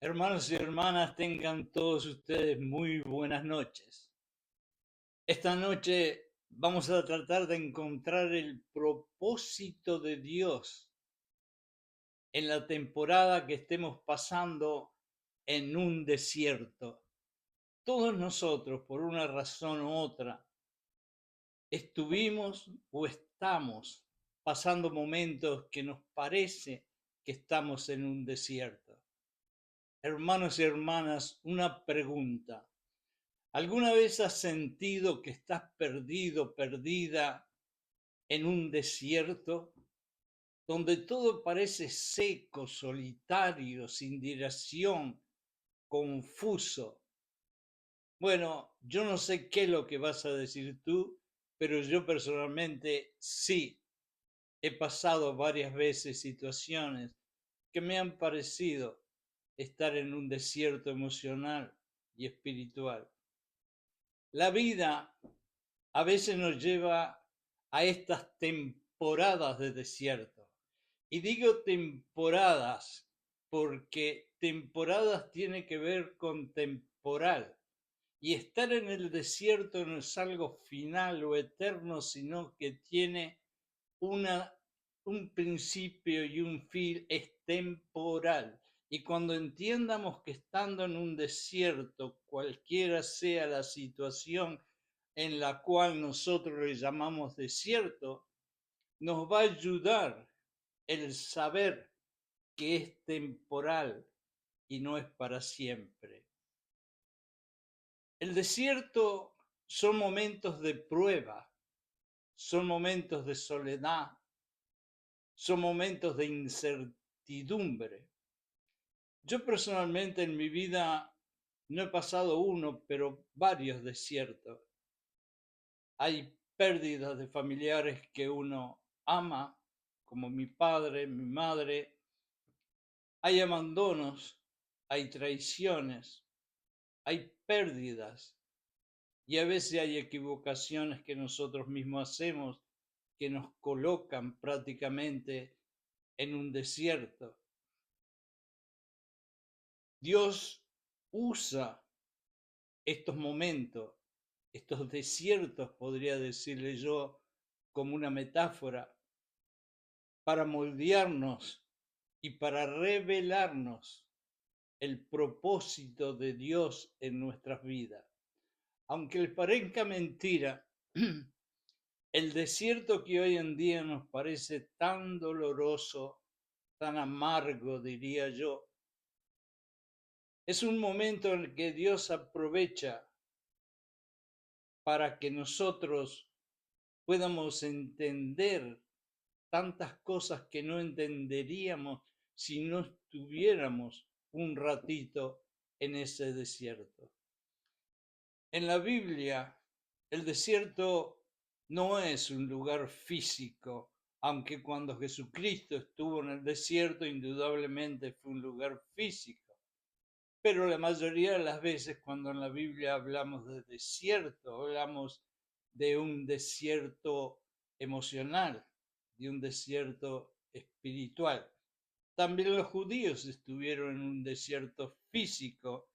Hermanos y hermanas, tengan todos ustedes muy buenas noches. Esta noche vamos a tratar de encontrar el propósito de Dios en la temporada que estemos pasando en un desierto. Todos nosotros, por una razón u otra, estuvimos o estamos pasando momentos que nos parece que estamos en un desierto. Hermanos y hermanas, una pregunta. ¿Alguna vez has sentido que estás perdido, perdida en un desierto donde todo parece seco, solitario, sin dirección, confuso? Bueno, yo no sé qué es lo que vas a decir tú, pero yo personalmente sí he pasado varias veces situaciones que me han parecido estar en un desierto emocional y espiritual. La vida a veces nos lleva a estas temporadas de desierto. Y digo temporadas porque temporadas tiene que ver con temporal. Y estar en el desierto no es algo final o eterno, sino que tiene una, un principio y un fin, es temporal. Y cuando entiendamos que estando en un desierto, cualquiera sea la situación en la cual nosotros le llamamos desierto, nos va a ayudar el saber que es temporal y no es para siempre. El desierto son momentos de prueba, son momentos de soledad, son momentos de incertidumbre. Yo personalmente en mi vida no he pasado uno, pero varios desiertos. Hay pérdidas de familiares que uno ama, como mi padre, mi madre. Hay abandonos, hay traiciones, hay pérdidas y a veces hay equivocaciones que nosotros mismos hacemos que nos colocan prácticamente en un desierto. Dios usa estos momentos, estos desiertos, podría decirle yo, como una metáfora, para moldearnos y para revelarnos el propósito de Dios en nuestras vidas. Aunque les parezca mentira, el desierto que hoy en día nos parece tan doloroso, tan amargo, diría yo, es un momento en el que Dios aprovecha para que nosotros podamos entender tantas cosas que no entenderíamos si no estuviéramos un ratito en ese desierto. En la Biblia, el desierto no es un lugar físico, aunque cuando Jesucristo estuvo en el desierto, indudablemente fue un lugar físico. Pero la mayoría de las veces cuando en la Biblia hablamos de desierto, hablamos de un desierto emocional, de un desierto espiritual. También los judíos estuvieron en un desierto físico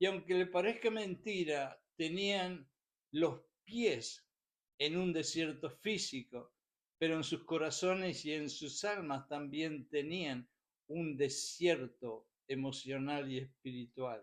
y aunque le parezca mentira, tenían los pies en un desierto físico, pero en sus corazones y en sus almas también tenían un desierto emocional y espiritual.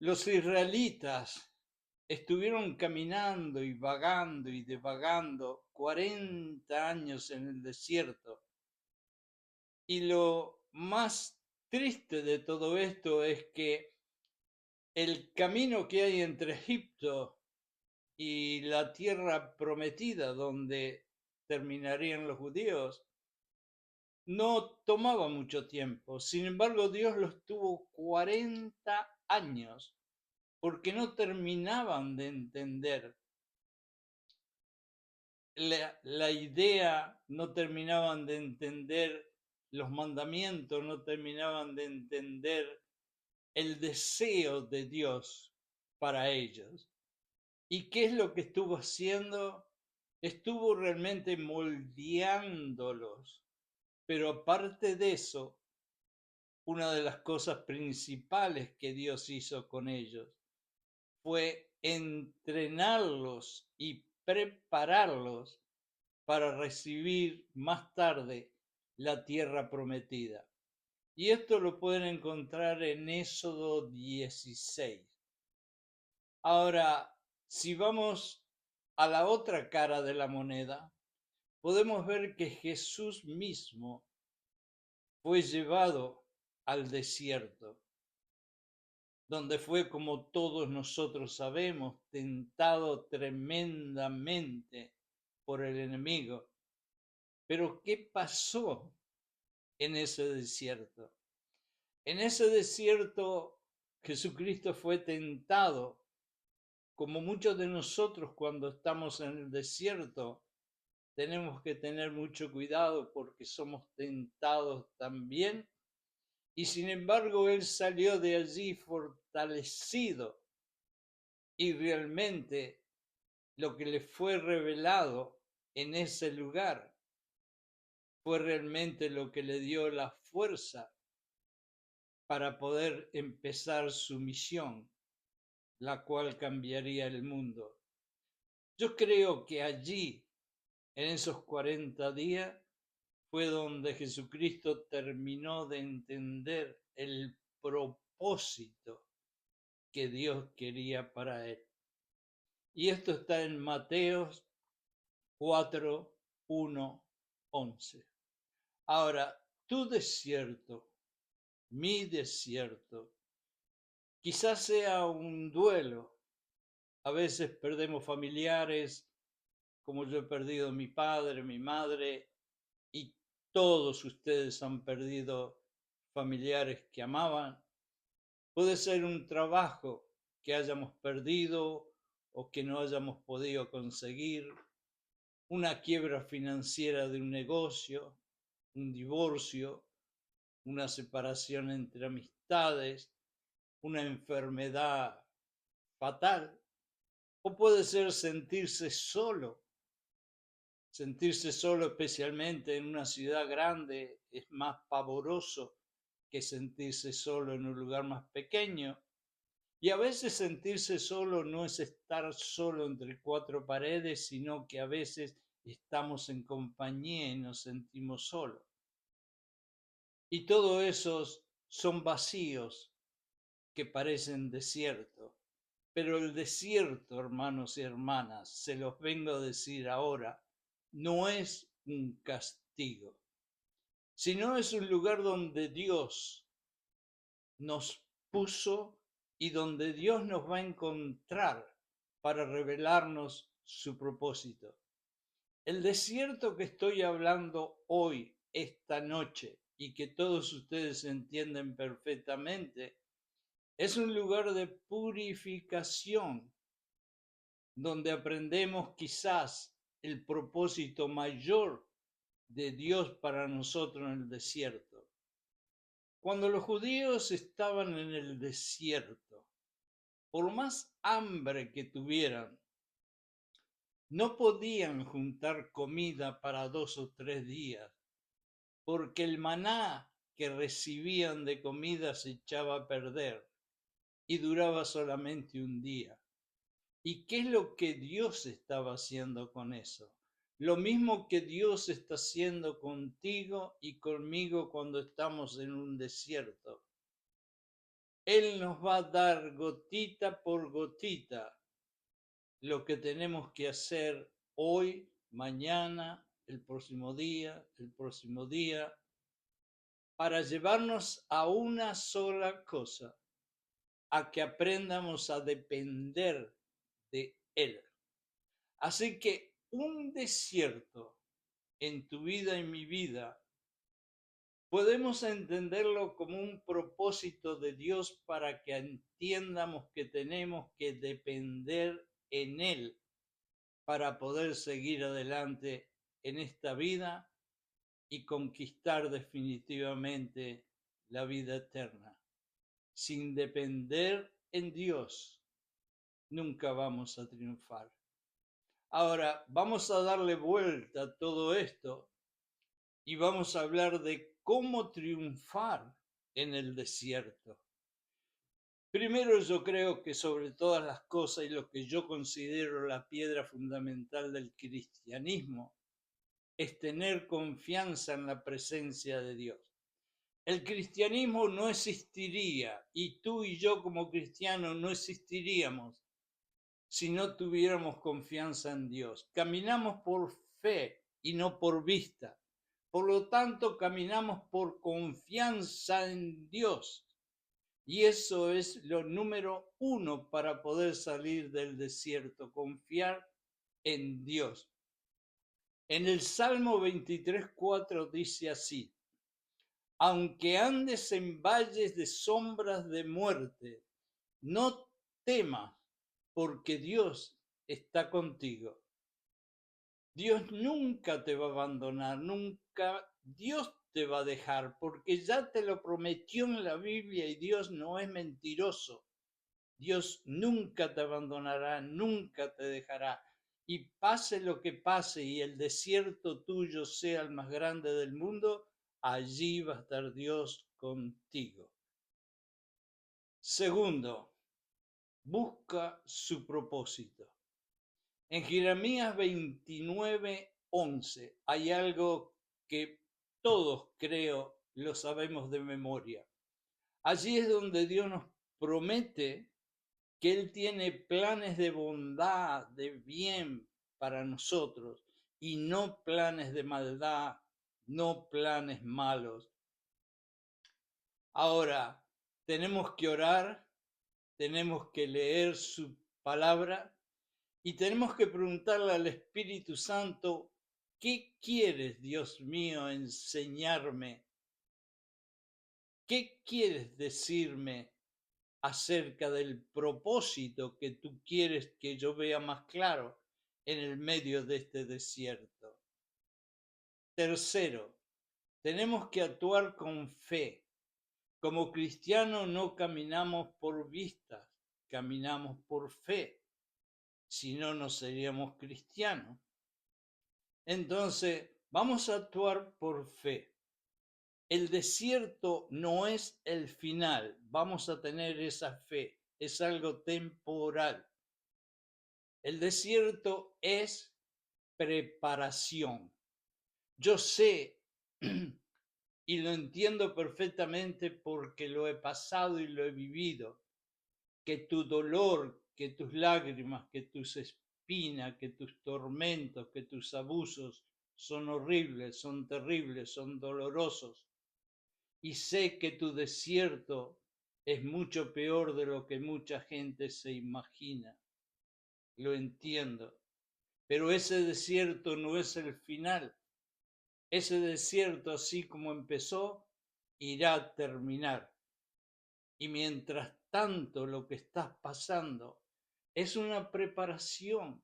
Los israelitas estuvieron caminando y vagando y divagando 40 años en el desierto. Y lo más triste de todo esto es que el camino que hay entre Egipto y la tierra prometida donde terminarían los judíos no tomaba mucho tiempo. Sin embargo, Dios los tuvo 40 años porque no terminaban de entender la idea, no terminaban de entender los mandamientos, no terminaban de entender el deseo de Dios para ellos. ¿Y qué es lo que estuvo haciendo? Estuvo realmente moldeándolos. Pero aparte de eso, una de las cosas principales que Dios hizo con ellos fue entrenarlos y prepararlos para recibir más tarde la tierra prometida. Y esto lo pueden encontrar en Éxodo 16. Ahora, si vamos a la otra cara de la moneda, podemos ver que Jesús mismo fue llevado al desierto, donde fue, como todos nosotros sabemos, tentado tremendamente por el enemigo. Pero ¿qué pasó en ese desierto? En ese desierto Jesucristo fue tentado, como muchos de nosotros cuando estamos en el desierto. Tenemos que tener mucho cuidado porque somos tentados también. Y sin embargo, él salió de allí fortalecido y realmente lo que le fue revelado en ese lugar fue realmente lo que le dio la fuerza para poder empezar su misión, la cual cambiaría el mundo. Yo creo que allí, en esos 40 días, fue donde Jesucristo terminó de entender el propósito que Dios quería para él. Y esto está en Mateos 4, 1, 11. Ahora, tu desierto, mi desierto, quizás sea un duelo. A veces perdemos familiares, como yo he perdido a mi padre, mi madre, y todos ustedes han perdido familiares que amaban. Puede ser un trabajo que hayamos perdido o que no hayamos podido conseguir, una quiebra financiera de un negocio, un divorcio, una separación entre amistades, una enfermedad fatal, o puede ser sentirse solo especialmente en una ciudad grande es más pavoroso que sentirse solo en un lugar más pequeño. Y a veces sentirse solo no es estar solo entre cuatro paredes, sino que a veces estamos en compañía y nos sentimos solos. Y todos esos son vacíos que parecen desiertos. Pero el desierto, hermanos y hermanas, se los vengo a decir ahora, no es un castigo, sino es un lugar donde Dios nos puso y donde Dios nos va a encontrar para revelarnos su propósito. El desierto que estoy hablando hoy, esta noche, y que todos ustedes entienden perfectamente, es un lugar de purificación, donde aprendemos quizás el propósito mayor de Dios para nosotros en el desierto. Cuando los judíos estaban en el desierto, por más hambre que tuvieran, no podían juntar comida para 2 o 3 días, porque el maná que recibían de comida se echaba a perder y duraba solamente un día. ¿Y qué es lo que Dios estaba haciendo con eso? Lo mismo que Dios está haciendo contigo y conmigo cuando estamos en un desierto. Él nos va a dar gotita por gotita lo que tenemos que hacer hoy, mañana, el próximo día, para llevarnos a una sola cosa, a que aprendamos a depender de Él. Así que un desierto en tu vida y mi vida, podemos entenderlo como un propósito de Dios para que entiendamos que tenemos que depender en Él para poder seguir adelante en esta vida y conquistar definitivamente la vida eterna. Sin depender en Dios, nunca vamos a triunfar. Ahora, vamos a darle vuelta a todo esto y vamos a hablar de cómo triunfar en el desierto? Primero, yo creo que sobre todas las cosas y lo que yo considero la piedra fundamental del cristianismo es tener confianza en la presencia de Dios. El cristianismo no existiría y tú y yo como cristianos no existiríamos si no tuviéramos confianza en Dios. Caminamos por fe y no por vista. Por lo tanto, caminamos por confianza en Dios. Y eso es lo número uno para poder salir del desierto, confiar en Dios. En el Salmo 23:4 dice así: aunque andes en valles de sombras de muerte, no temas, porque Dios está contigo. Dios nunca te va a abandonar, nunca Dios te va a dejar, porque ya te lo prometió en la Biblia y Dios no es mentiroso. Dios nunca te abandonará, nunca te dejará. Y pase lo que pase y el desierto tuyo sea el más grande del mundo, allí va a estar Dios contigo. Segundo, busca su propósito. En Jeremías 29:11 hay algo que todos, creo, lo sabemos de memoria. Allí es donde Dios nos promete que Él tiene planes de bondad, de bien para nosotros, y no planes de maldad, no planes malos. Ahora, tenemos que orar, tenemos que leer su palabra y tenemos que preguntarle al Espíritu Santo: ¿qué quieres, Dios mío, enseñarme? ¿Qué quieres decirme acerca del propósito que tú quieres que yo vea más claro en el medio de este desierto? Tercero, tenemos que actuar con fe. Como cristianos no caminamos por vistas, caminamos por fe. Si no, no seríamos cristianos. Entonces, vamos a actuar por fe. El desierto no es el final, vamos a tener esa fe, es algo temporal. El desierto es preparación. Yo sé y lo entiendo perfectamente porque lo he pasado y lo he vivido, que tu dolor, que tus lágrimas, que tus espinas, que tus tormentos, que tus abusos son horribles, son terribles, son dolorosos. Y sé que tu desierto es mucho peor de lo que mucha gente se imagina. Lo entiendo. Pero ese desierto no es el final. Ese desierto, así como empezó, irá a terminar. Y mientras tanto, lo que estás pasando es una preparación.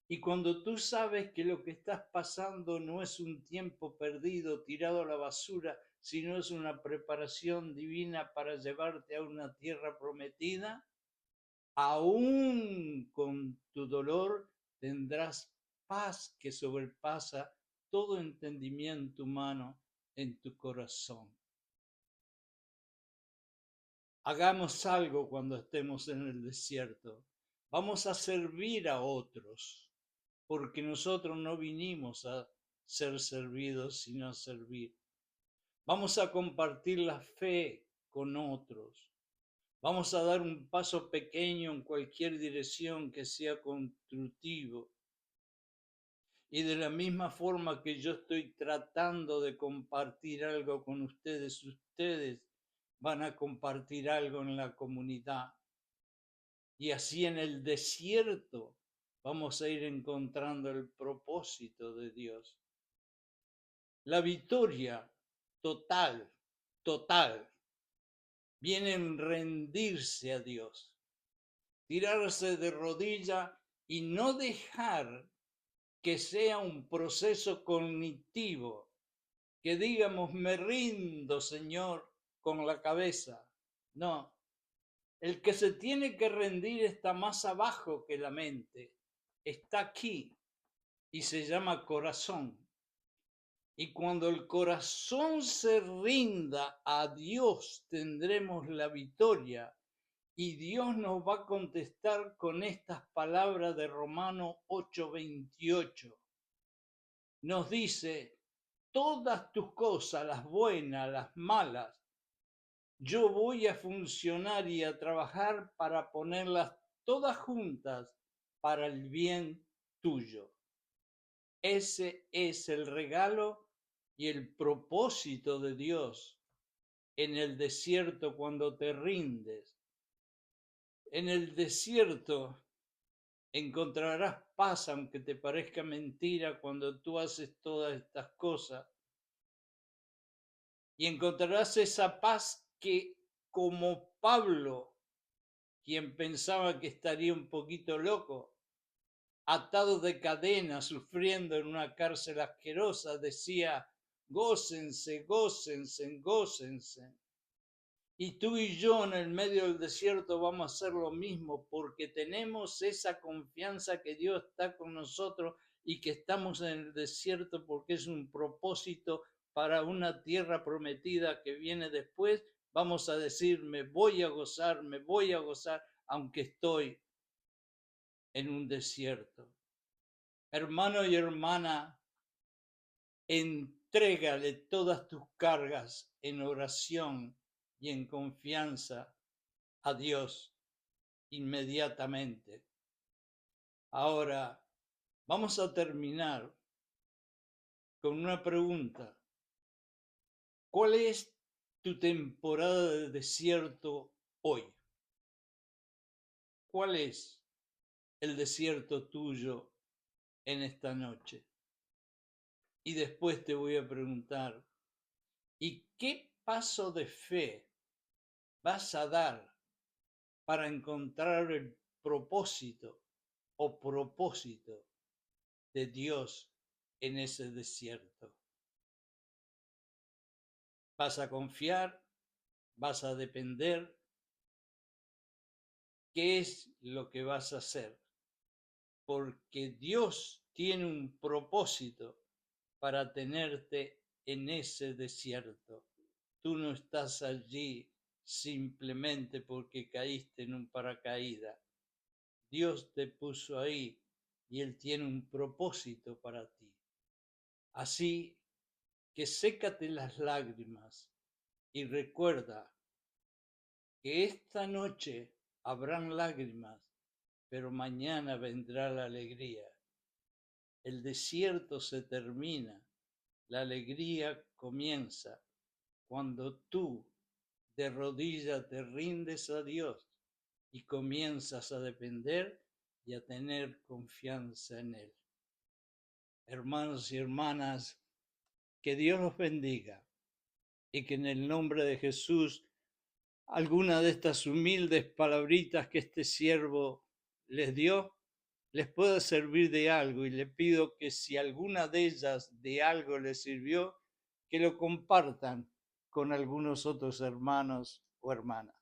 Y cuando tú sabes que lo que estás pasando no es un tiempo perdido, tirado a la basura, sino es una preparación divina para llevarte a una tierra prometida, aún con tu dolor tendrás paz que sobrepasa todo entendimiento humano en tu corazón. Hagamos algo cuando estemos en el desierto. Vamos a servir a otros, porque nosotros no vinimos a ser servidos, sino a servir. Vamos a compartir la fe con otros. Vamos a dar un paso pequeño en cualquier dirección que sea constructivo. Y de la misma forma que yo estoy tratando de compartir algo con ustedes, ustedes van a compartir algo en la comunidad. Y así en el desierto vamos a ir encontrando el propósito de Dios. La victoria total, total, viene en rendirse a Dios, tirarse de rodilla y no dejar que sea un proceso cognitivo, que digamos me rindo, Señor, con la cabeza. No, el que se tiene que rendir está más abajo que la mente, está aquí y se llama corazón. Y cuando el corazón se rinda a Dios, tendremos la victoria. Y Dios nos va a contestar con estas palabras de Romanos 8:28. Nos dice, todas tus cosas, las buenas, las malas, yo voy a funcionar y a trabajar para ponerlas todas juntas para el bien tuyo. Ese es el regalo y el propósito de Dios en el desierto cuando te rindes. En el desierto encontrarás paz, aunque te parezca mentira, cuando tú haces todas estas cosas. Y encontrarás esa paz que, como Pablo, quien pensaba que estaría un poquito loco, atado de cadenas, sufriendo en una cárcel asquerosa, decía, gócense, gócense, gócense. Y tú y yo en el medio del desierto vamos a hacer lo mismo porque tenemos esa confianza que Dios está con nosotros y que estamos en el desierto porque es un propósito para una tierra prometida que viene después. Vamos a decir, me voy a gozar, aunque estoy en un desierto. Hermano y hermana, entrégale todas tus cargas en oración y en confianza a Dios inmediatamente. Ahora, vamos a terminar con una pregunta. ¿Cuál es tu temporada de desierto hoy? ¿Cuál es el desierto tuyo en esta noche? Y después te voy a preguntar, ¿y qué paso de fe vas a dar para encontrar el propósito o propósito de Dios en ese desierto? ¿Vas a confiar? ¿Vas a depender? ¿Qué es lo que vas a hacer? Porque Dios tiene un propósito para tenerte en ese desierto. Tú no estás allí simplemente porque caíste en un paracaídas. Dios te puso ahí y Él tiene un propósito para ti. Así que sécate las lágrimas y recuerda que esta noche habrán lágrimas, pero mañana vendrá la alegría. El desierto se termina, la alegría comienza cuando tú de rodillas te rindes a Dios y comienzas a depender y a tener confianza en Él. Hermanos y hermanas, que Dios los bendiga y que en el nombre de Jesús alguna de estas humildes palabritas que este siervo les dio les pueda servir de algo, y le pido que si alguna de ellas de algo les sirvió, que lo compartan con algunos otros hermanos o hermanas.